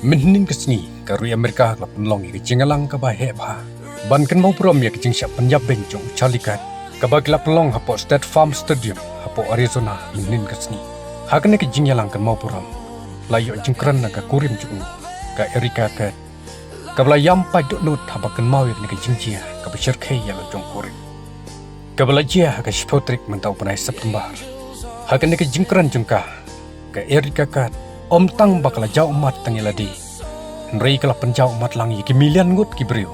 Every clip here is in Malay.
Menin kesni karui Amerika klap penlongi ke jingalang ke bah heba. Ban kan mau prom ya ke jing siap penjab bencong chalikat. Kabag klap pelong hapo State Farm Stadium hapo Arizona menin kesni. Hakne ke jingalang kan mau prom. Layo jingkran naga kurim jung ka Erika ka. Kabla yampai duk nut habakan mau ya ke jingjia ka besyarkai ya lo jong kurim. Kabla jia ka shipotrik mentau penai September. Hakne ke jingkran jungka ka Erika ka. Om tang bakal jauh mat tangiladi. Nrei kala penjau mat langi ki milian ngut ki briew.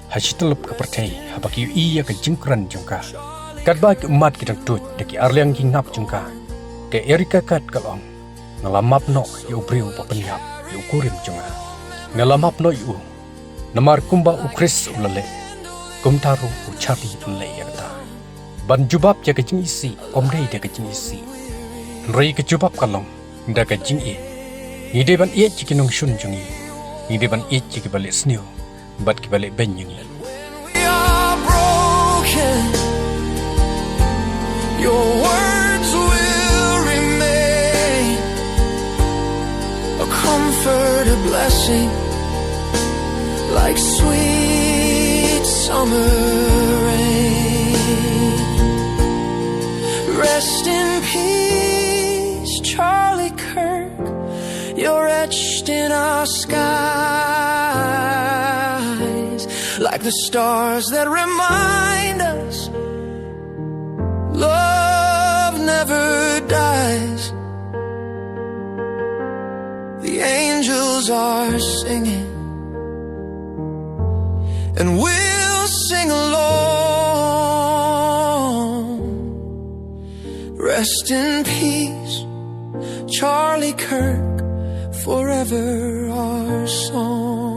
Hasitelep ke pyrthei habaki iya ke jingkran jungka. Kadba ki umat ki dang tut deki arliang ki ngap jungka. Ke Erika kat kalong. Ngalamap no yu briew pa penyap yu kurim junga. Ngalamap no yu. Namar kumba ukris ulale. Kumtaru uchati penlei yakta. Ban jubab ya ke jing isi. Omrei dia ke jing isi. Nrei ke jubab kalong. Nda ke jing Ngide ban iet ki nong shun jungi. Ngide ban iet ki balik snew. Bat ki balik ben jungi. We are broken. Your words will remain a comfort, a blessing, like sweet summer rain. Rest in peace, Charlie Kirk. You're etched in our skies, like the stars that remind us love never dies. The angels are singing, and we'll sing along. Rest in peace, Charlie Kirk. Forever our song.